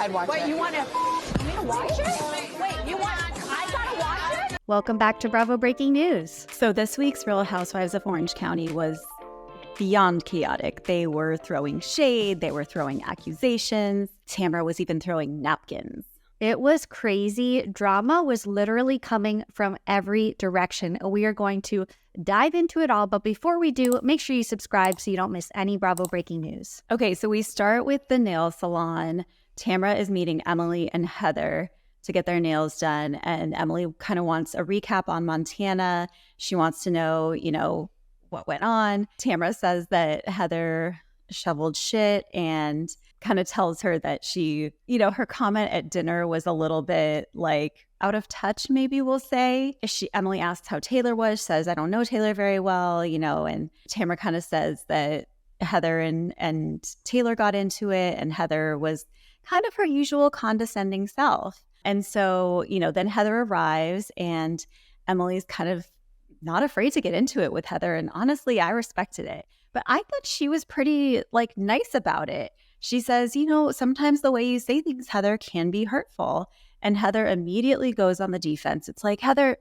ahead, watch it. Wait, you want me to watch it? Wait, I gotta watch it? Welcome back to Bravo Breaking News. So this week's Real Housewives of Orange County was beyond chaotic. They were throwing shade. They were throwing accusations. Tamra was even throwing napkins. It was crazy. Drama was literally coming from every direction. We are going to dive into it all. But before we do, make sure you subscribe so you don't miss any Bravo Breaking News. Okay, so we start with the nail salon. Tamra is meeting Emily and Heather to get their nails done. And Emily kind of wants a recap on Montana. She wants to know, what went on. Tamra says that Heather shoveled shit and kind of tells her that she, her comment at dinner was a little bit like out of touch, maybe we'll say. Emily asks how Taylor was, says, I don't know Taylor very well, and Tamra kind of says that Heather and Taylor got into it, and Heather was kind of her usual condescending self. And so, then Heather arrives and Emily's kind of not afraid to get into it with Heather. And honestly, I respected it. But I thought she was pretty nice about it. She says, sometimes the way you say things, Heather, can be hurtful. And Heather immediately goes on the defense. It's like, Heather,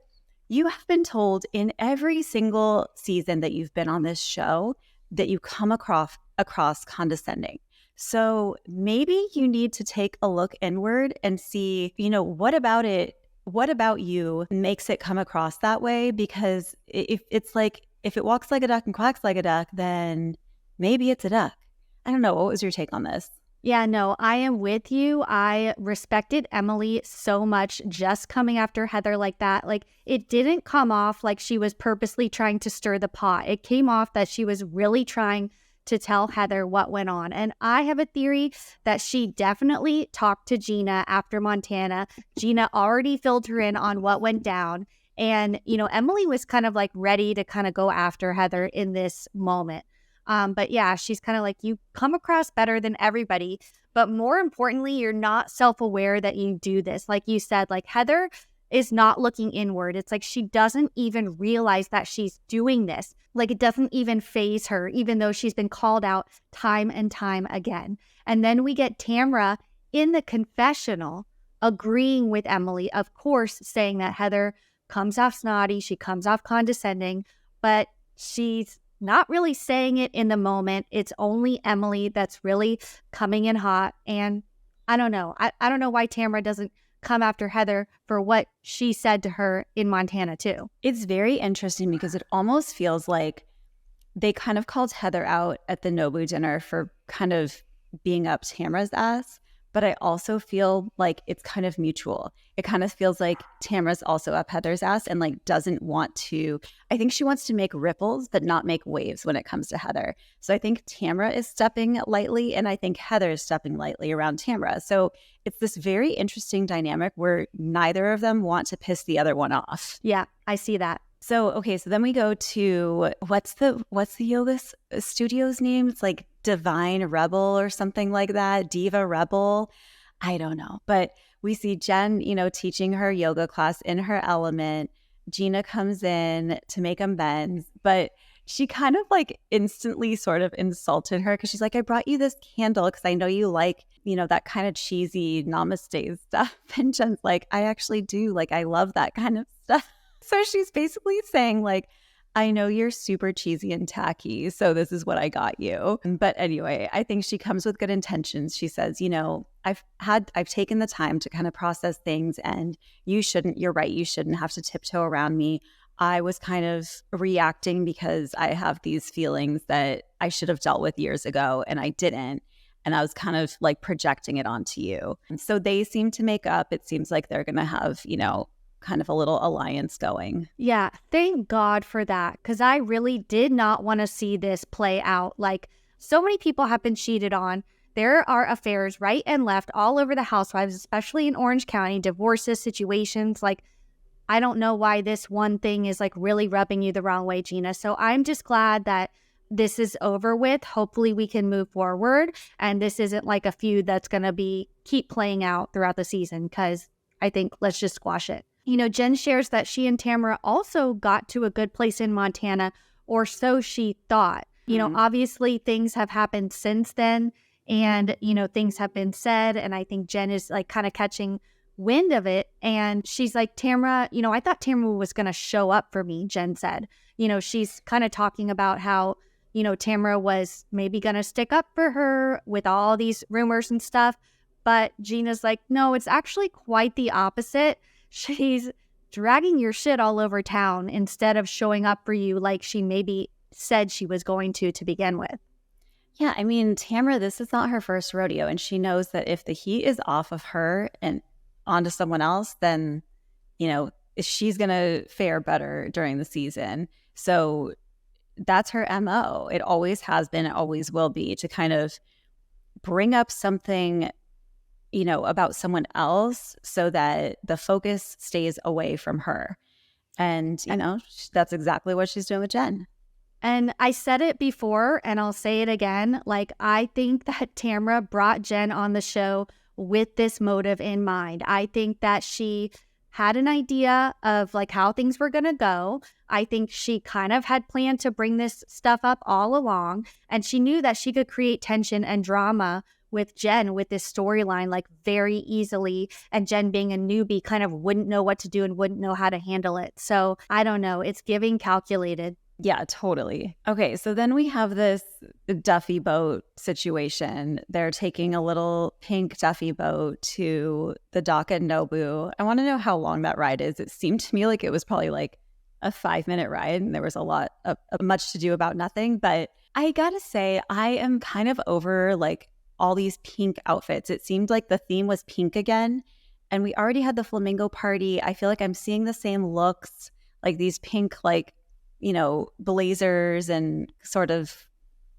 you have been told in every single season that you've been on this show that you come across condescending. So maybe you need to take a look inward and see, what about you makes it come across that way? Because if it walks like a duck and quacks like a duck, then maybe it's a duck. I don't know. What was your take on this? Yeah, no, I am with you. I respected Emily so much just coming after Heather like that. It didn't come off like she was purposely trying to stir the pot. It came off that she was really trying to tell Heather what went on. And I have a theory that she definitely talked to Gina after Montana. Gina already filled her in on what went down. And, Emily was kind of ready to kind of go after Heather in this moment. But yeah, she's kind of like, you come across better than everybody. But more importantly, you're not self-aware that you do this. Like you said, Heather is not looking inward. It's like she doesn't even realize that she's doing this. It doesn't even faze her, even though she's been called out time and time again. And then we get Tamra in the confessional agreeing with Emily, of course, saying that Heather comes off snotty, she comes off condescending, but she's not really saying it in the moment. It's only Emily that's really coming in hot. And I don't know. I don't know why Tamra doesn't come after Heather for what she said to her in Montana too. It's very interesting because it almost feels like they kind of called Heather out at the Nobu dinner for kind of being up Tamra's ass, but I also feel like it's kind of mutual. It kind of feels like Tamra's also up Heather's ass and doesn't want to, I think she wants to make ripples, but not make waves when it comes to Heather. So I think Tamra is stepping lightly and I think Heather is stepping lightly around Tamra. So it's this very interesting dynamic where neither of them want to piss the other one off. Yeah, I see that. So, okay, so then we go to, what's the yoga studio's name? It's Divine Rebel or something like that. Diva Rebel. I don't know. But we see Jen, teaching her yoga class in her element. Gina comes in to make amends, but she kind of instantly sort of insulted her because she's like, I brought you this candle because I know you like, that kind of cheesy namaste stuff. And Jen's like, I actually do. I love that kind of stuff. So she's basically saying I know you're super cheesy and tacky, so this is what I got you. But anyway, I think she comes with good intentions. She says, I've taken the time to kind of process things and you're right, you shouldn't have to tiptoe around me. I was kind of reacting because I have these feelings that I should have dealt with years ago and I didn't. And I was kind of projecting it onto you. And so they seem to make up. It seems like they're going to have, kind of a little alliance going. Yeah, thank God for that, because I really did not want to see this play out. So many people have been cheated on. There are affairs right and left all over the Housewives, especially in Orange County, divorces, situations. I don't know why this one thing is really rubbing you the wrong way, Gina. So I'm just glad that this is over with. Hopefully we can move forward and this isn't a feud that's going to keep playing out throughout the season, because I think let's just squash it. Jen shares that she and Tamra also got to a good place in Montana, or so she thought. Obviously things have happened since then. and, things have been said. And I think Jen is like kind of catching wind of it. And she's like, Tamra, I thought Tamra was going to show up for me, Jen said. She's kind of talking about how, Tamra was maybe going to stick up for her with all these rumors and stuff. But Gina's like, no, it's actually quite the opposite. She's dragging your shit all over town instead of showing up for you like she maybe said she was going to begin with. Yeah, I mean, Tamra, this is not her first rodeo, and she knows that if the heat is off of her and onto someone else, then, she's going to fare better during the season. So that's her MO. It always has been, it always will be, to kind of bring up something, about someone else so that the focus stays away from her. And, that's exactly what she's doing with Jen. And I said it before, and I'll say it again. Like, I think that Tamra brought Jen on the show with this motive in mind. I think that she had an idea of like how things were going to go. I think she kind of had planned to bring this stuff up all along, and she knew that she could create tension and drama with Jen with this storyline like very easily, and Jen being a newbie kind of wouldn't know what to do and wouldn't know how to handle it. So I don't know. It's giving calculated. Yeah, totally. Okay, so then we have this Duffy boat situation. They're taking a little pink Duffy boat to the dock at Nobu. I want to know how long that ride is. It seemed to me like it was probably like a 5-minute ride, and there was a lot of much to do about nothing. But I gotta say, I am kind of over like all these pink outfits. It seemed like the theme was pink again, and we already had the flamingo party. I feel like I'm seeing the same looks, like these pink like blazers and sort of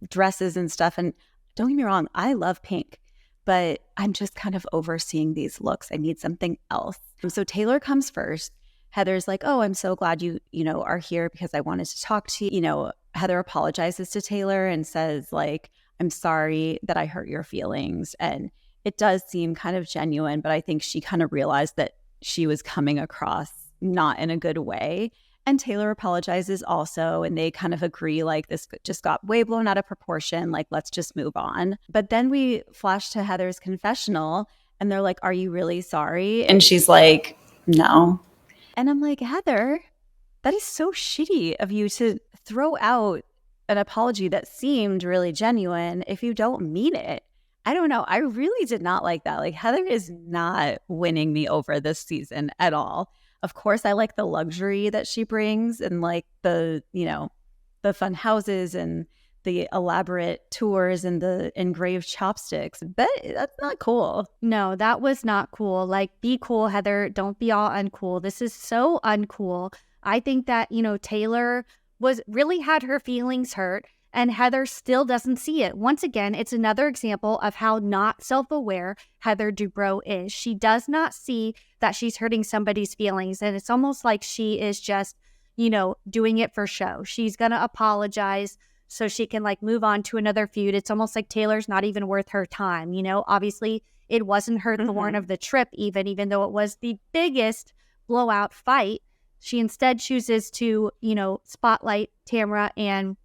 dresses and stuff. And don't get me wrong, I love pink, but I'm just kind of overseeing these looks. I need something else. So Taylor comes first. Heather's like, oh, I'm so glad you are here because I wanted to talk to you. Heather apologizes to Taylor and says like, I'm sorry that I hurt your feelings. And it does seem kind of genuine, but I think she kind of realized that she was coming across not in a good way. And Taylor apologizes also, and they kind of agree like this just got way blown out of proportion, like let's just move on. But then we flash to Heather's confessional, and they're like, are you really sorry? And she's like, no. And I'm like, Heather, that is so shitty of you to throw out an apology that seemed really genuine if you don't mean it. I don't know. I really did not like that. Like, Heather is not winning me over this season at all. Of course, I like the luxury that she brings and like the fun houses and the elaborate tours and the engraved chopsticks, but that's not cool. No, that was not cool. Like, be cool, Heather. Don't be all uncool. This is so uncool. I think that, Taylor really had her feelings hurt, and Heather still doesn't see it. Once again, it's another example of how not self-aware Heather Dubrow is. She does not see that she's hurting somebody's feelings, and it's almost like she is just, doing it for show. She's going to apologize so she can like move on to another feud. It's almost like Taylor's not even worth her time. Obviously it wasn't her thorn of the trip, even though it was the biggest blowout fight. She instead chooses to, spotlight Tamra and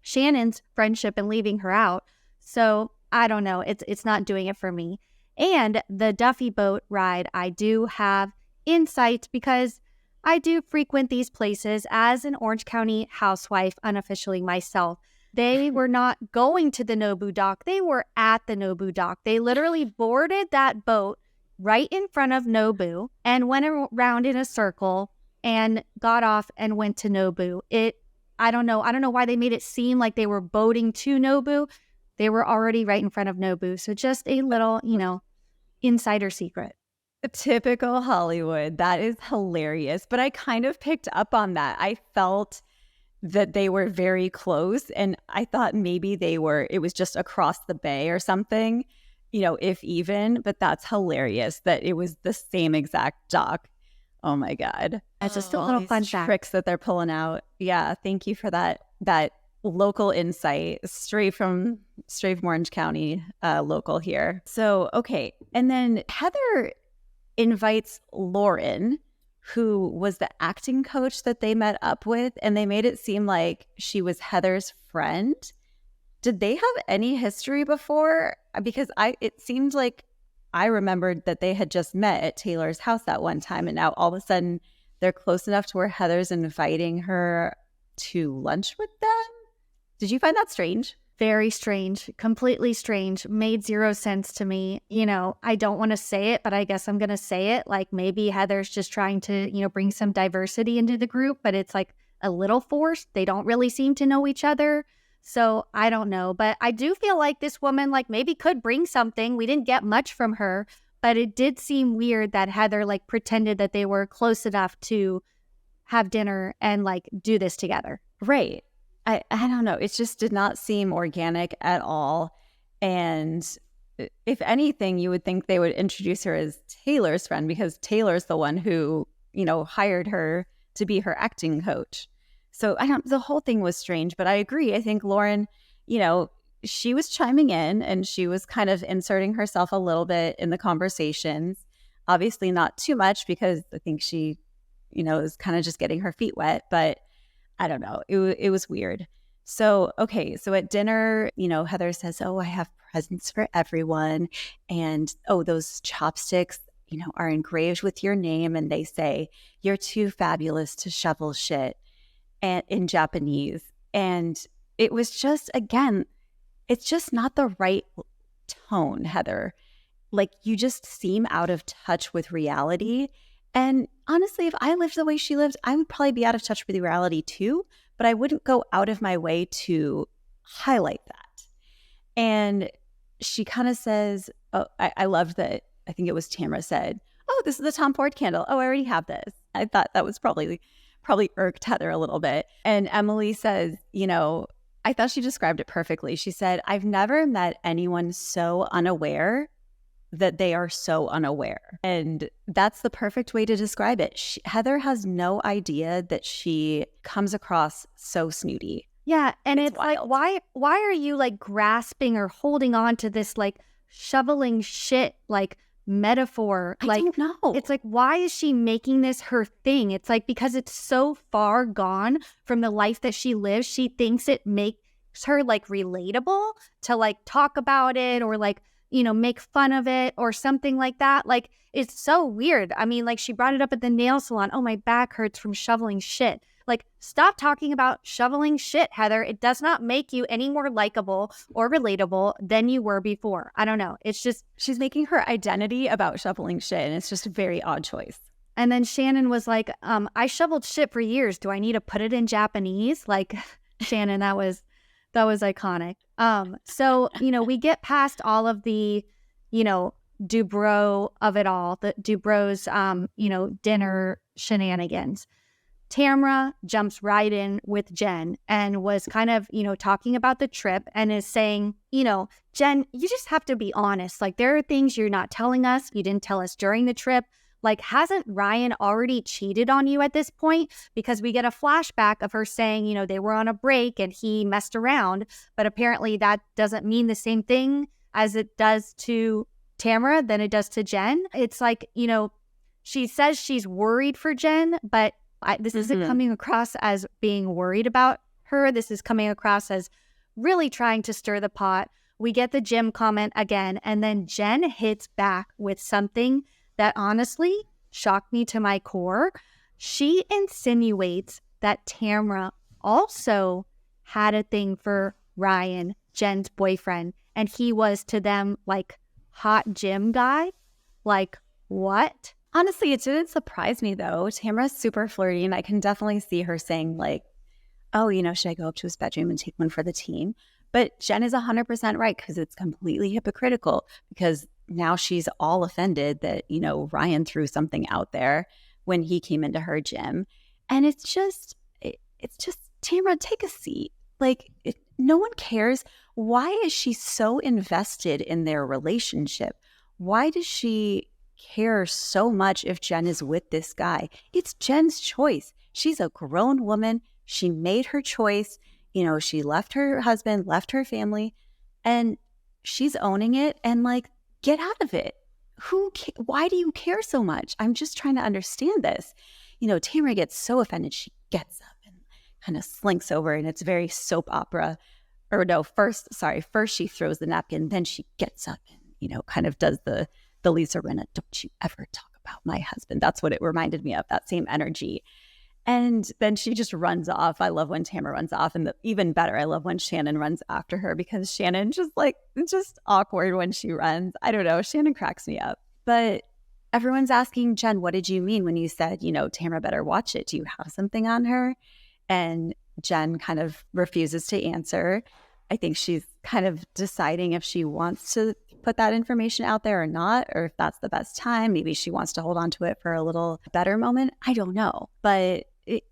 Shannon's friendship and leaving her out. So I don't know. It's not doing it for me. And the Duffy boat ride, I do have insight because I do frequent these places as an Orange County housewife unofficially myself. They were not going to the Nobu dock. They were at the Nobu dock. They literally boarded that boat right in front of Nobu and went around in a circle and got off and went to Nobu. I don't know why they made it seem like they were boating to Nobu. They were already right in front of Nobu. So just a little, insider secret. Typical Hollywood. That is hilarious. But I kind of picked up on that. I felt that they were very close, and I thought maybe it was just across the bay or something, if even. But that's hilarious that it was the same exact dock. Oh my God. It's just a little fun fact. Tricks that they're pulling out. Yeah, thank you for that local insight straight from Orange County, local here. So, okay. And then Heather invites Lauren, who was the acting coach that they met up with, and they made it seem like she was Heather's friend. did they have any history before? Because it seemed like I remembered that they had just met at Taylor's house that one time, and now all of a sudden they're close enough to where Heather's inviting her to lunch with them. Did you find that strange? Very strange, completely strange, made zero sense to me. I don't want to say it, but I guess I'm going to say it. Like maybe Heather's just trying to, bring some diversity into the group, but it's like a little forced. They don't really seem to know each other. So I don't know, but I do feel like this woman like maybe could bring something. We didn't get much from her, but it did seem weird that Heather like pretended that they were close enough to have dinner and like do this together. Right. I don't know. It just did not seem organic at all. And if anything, you would think they would introduce her as Taylor's friend because Taylor's the one who, hired her to be her acting coach. So the whole thing was strange, but I agree. I think Lauren, she was chiming in and she was kind of inserting herself a little bit in the conversations. Obviously not too much because I think she, is kind of just getting her feet wet, but I don't know. It was weird. So, okay. So at dinner, Heather says, oh, I have presents for everyone. And, oh, those chopsticks, are engraved with your name. And they say, you're too fabulous to shovel shit, and in Japanese. And it was just, again, it's just not the right tone, Heather. Like you just seem out of touch with reality. And honestly, if I lived the way she lived, I would probably be out of touch with reality too, but I wouldn't go out of my way to highlight that. And she kind of says, oh, I loved that. I think it was Tamra said, oh, this is the Tom Ford candle. Oh, I already have this. I thought that was probably irked Heather a little bit. And Emily says, I thought she described it perfectly. She said, I've never met anyone so unaware that they are so unaware. And that's the perfect way to describe it. Heather has no idea that she comes across so snooty. Yeah, and it's like, why are you like grasping or holding on to this like shoveling shit like metaphor? I don't know. It's like, why is she making this her thing? It's like because it's so far gone from the life that she lives, she thinks it makes her like relatable to like talk about it or like make fun of it or something like that. Like, it's so weird. I mean, like she brought it up at the nail salon. Oh, my back hurts from shoveling shit. Like, stop talking about shoveling shit, Heather. It does not make you any more likable or relatable than you were before. I don't know. It's just, she's making her identity about shoveling shit. And it's just a very odd choice. And then Shannon was like, I shoveled shit for years. Do I need to put it in Japanese? Like, Shannon, that was iconic. So, we get past all of the, Dubrow of it all, the Dubrow's, dinner shenanigans. Tamra jumps right in with Jen and was kind of, talking about the trip and is saying, Jen, you just have to be honest. Like, there are things you're not telling us. You didn't tell us during the trip. Like, hasn't Ryan already cheated on you at this point? Because we get a flashback of her saying, they were on a break and he messed around. But apparently that doesn't mean the same thing as it does to Tamra than it does to Jen. It's like, she says she's worried for Jen, but this isn't coming across as being worried about her. This is coming across as really trying to stir the pot. We get the Jim comment again, and then Jen hits back with something that honestly shocked me to my core. She insinuates that Tamra also had a thing for Ryan, Jen's boyfriend, and he was to them like hot gym guy. Like, what? Honestly, it didn't surprise me though. Tamra's super flirty, and I can definitely see her saying like, oh, should I go up to his bedroom and take one for the team? But Jen is 100% right, because it's completely hypocritical, because now she's all offended that, Ryan threw something out there when he came into her gym. And it's just Tamra, take a seat. Like, no one cares. Why is she so invested in their relationship? Why does she care so much if Jen is with this guy? It's Jen's choice. She's a grown woman. She made her choice. She left her husband, left her family, and she's owning it. And like, get out of it. Why do you care so much? I'm just trying to understand this. Tamra gets so offended. She gets up and kind of slinks over, and it's very soap opera. or no, first she throws the napkin, then she gets up and, kind of does the Lisa Rinna, don't you ever talk about my husband. That's what it reminded me of, that same energy. And then she just runs off. I love when Tamra runs off. And even better, I love when Shannon runs after her, because Shannon just awkward when she runs. I don't know. Shannon cracks me up. But everyone's asking, Jen, what did you mean when you said, Tamra better watch it? Do you have something on her? And Jen kind of refuses to answer. I think she's kind of deciding if she wants to put that information out there or not, or if that's the best time. Maybe she wants to hold on to it for a little better moment. I don't know. But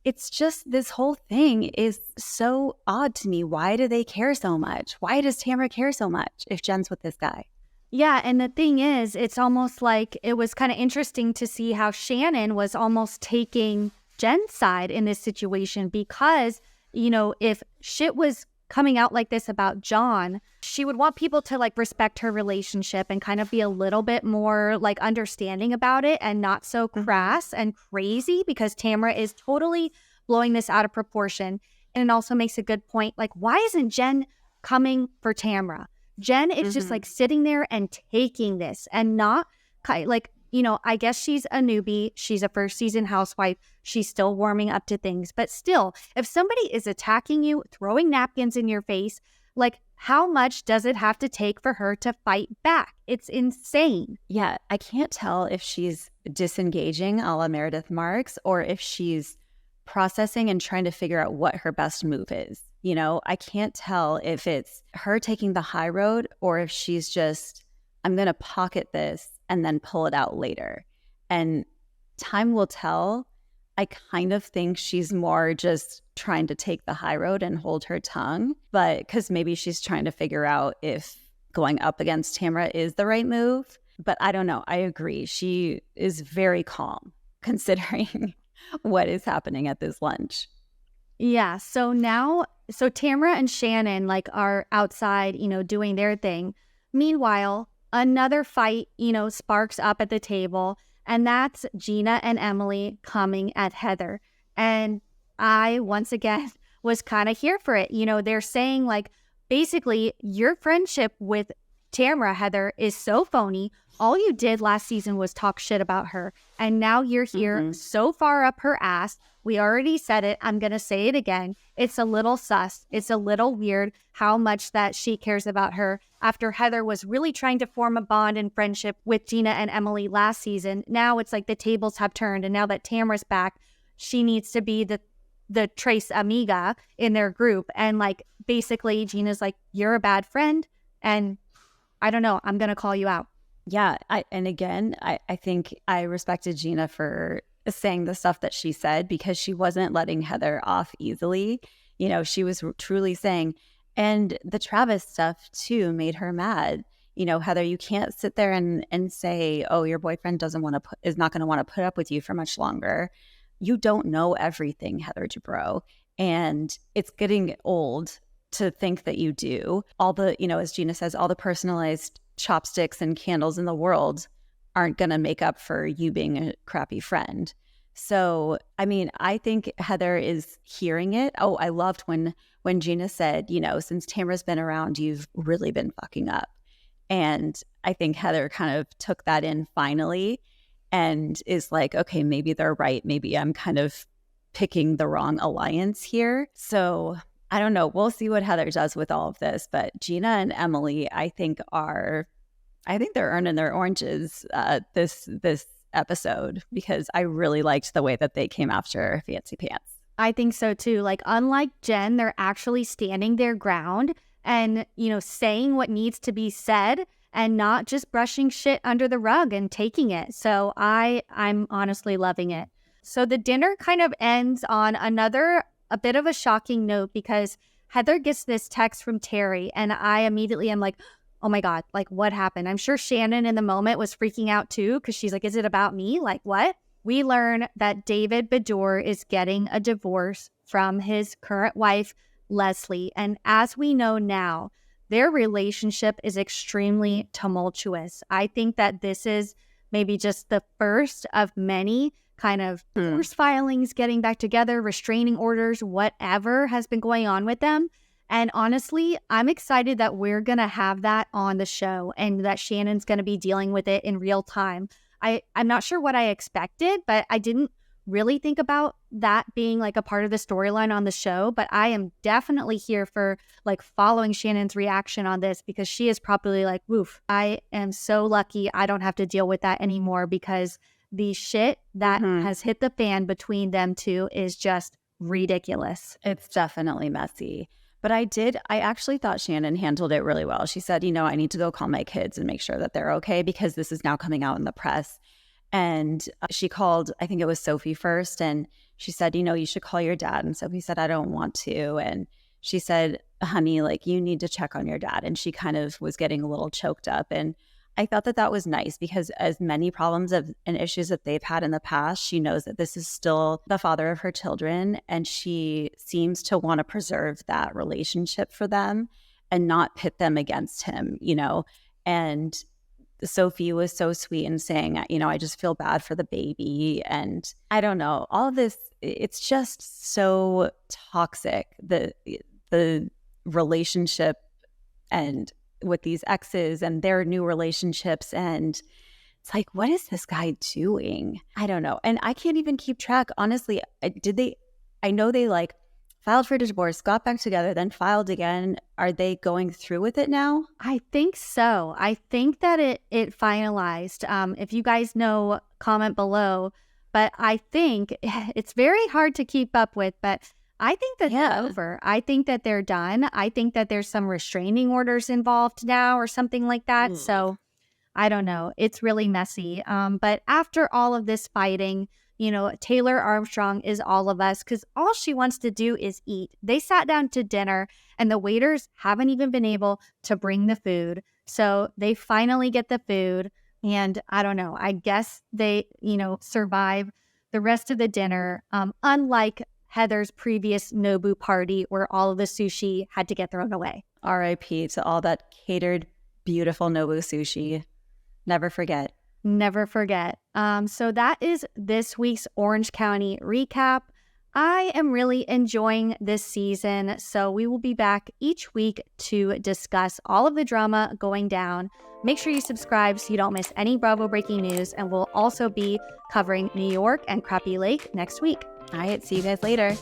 it's just, this whole thing is so odd to me. Why do they care so much? Why does Tamra care so much if Jen's with this guy? Yeah, and the thing is, it's almost like it was kind of interesting to see how Shannon was almost taking Jen's side in this situation, because, if shit was coming out like this about John, she would want people to respect her relationship and kind of be a little bit more understanding about it and not so crass and crazy, because Tamra is totally blowing this out of proportion. And it also makes a good point. Why isn't Jen coming for Tamra? Jen is just sitting there and taking this and not I guess she's a newbie. She's a first season housewife. She's still warming up to things. But still, if somebody is attacking you, throwing napkins in your face, how much does it have to take for her to fight back? It's insane. Yeah, I can't tell if she's disengaging a la Meredith Marks, or if she's processing and trying to figure out what her best move is. I can't tell if it's her taking the high road, or if she's just, I'm going to pocket this and then pull it out later. And time will tell. I kind of think she's more just trying to take the high road and hold her tongue, but because maybe she's trying to figure out if going up against Tamra is the right move. But I don't know. I agree. She is very calm considering what is happening at this lunch. Yeah. So Tamra and Shannon are outside, doing their thing. Meanwhile, another fight, sparks up at the table, and that's Gina and Emily coming at Heather. And I, once again, was kind of here for it. They're saying basically your friendship with Tamra, Heather, is so phony. All you did last season was talk shit about her. And now you're here so far up her ass. We already said it. I'm going to say it again. It's a little sus. It's a little weird how much that she cares about her after Heather was really trying to form a bond and friendship with Gina and Emily last season. Now it's the tables have turned. And now that Tamra's back, she needs to be the Trace Amiga in their group. And basically Gina's you're a bad friend. And I don't know, I'm going to call you out. Yeah. I think I respected Gina for saying the stuff that she said, because she wasn't letting Heather off easily. She was truly saying, and the Travis stuff too made her mad. Heather, you can't sit there and say, oh, your boyfriend is not going to want to put up with you for much longer. You don't know everything, Heather Dubrow. And it's getting old to think that you do. All the, as Gina says, all the personalized chopsticks and candles in the world aren't going to make up for you being a crappy friend. So, I think Heather is hearing it. Oh, I loved when Gina said, since Tamra's been around, you've really been fucking up. And I think Heather kind of took that in finally and is okay, maybe they're right. Maybe I'm kind of picking the wrong alliance here. So I don't know. We'll see what Heather does with all of this. But Gina and Emily, I think they're earning their oranges this episode, because I really liked the way that they came after Fancy Pants. I think so too. Unlike Jen, they're actually standing their ground and, saying what needs to be said and not just brushing shit under the rug and taking it. So I'm honestly loving it. So the dinner kind of ends on a bit of a shocking note, because Heather gets this text from Terry and I immediately am oh my God, what happened? I'm sure Shannon in the moment was freaking out too, because she's is it about me? What? We learn that David Bedour is getting a divorce from his current wife, Leslie. And as we know now, their relationship is extremely tumultuous. I think that this is maybe just the first of many kind of divorce filings, getting back together, restraining orders, whatever has been going on with them. And honestly, I'm excited that we're going to have that on the show and that Shannon's going to be dealing with it in real time. I'm not sure what I expected, but I didn't really think about that being like a part of the storyline on the show. But I am definitely here for like following Shannon's reaction on this, because she is probably like, woof, I am so lucky I don't have to deal with that anymore, because the shit that has hit the fan between them two is just ridiculous. It's definitely messy. But I actually thought Shannon handled it really well. She said, I need to go call my kids and make sure that they're okay, because this is now coming out in the press. And she called, I think it was Sophie first. And she said, you should call your dad. And Sophie said, I don't want to. And she said, honey, like, you need to check on your dad. And she kind of was getting a little choked up. And I thought that was nice, because as many problems and issues that they've had in the past, she knows that this is still the father of her children. And she seems to want to preserve that relationship for them and not pit them against him, And Sophie was so sweet in saying, I just feel bad for the baby. And I don't know, all of this, it's just so toxic, the relationship and with these exes and their new relationships. And it's like, what is this guy doing? I don't know. And I can't even keep track. Honestly, I know they like filed for divorce, got back together, then filed again. Are they going through with it now? I think so. I think that it finalized. If you guys know, comment below. But I think it's very hard to keep up with, but I think that they're over. I think that they're done. I think that there's some restraining orders involved now or something like that. So I don't know. It's really messy. But after all of this fighting, Taylor Armstrong is all of us, because all she wants to do is eat. They sat down to dinner and the waiters haven't even been able to bring the food. So they finally get the food. And I don't know, I guess they, survive the rest of the dinner. Unlike Heather's previous Nobu party where all of the sushi had to get thrown away. RIP to all that catered, beautiful Nobu sushi. Never forget. Never forget. So that is this week's Orange County recap. I am really enjoying this season, so we will be back each week to discuss all of the drama going down. Make sure you subscribe so you don't miss any Bravo breaking news, and we'll also be covering New York and Crappie Lake next week. All right, see you guys later.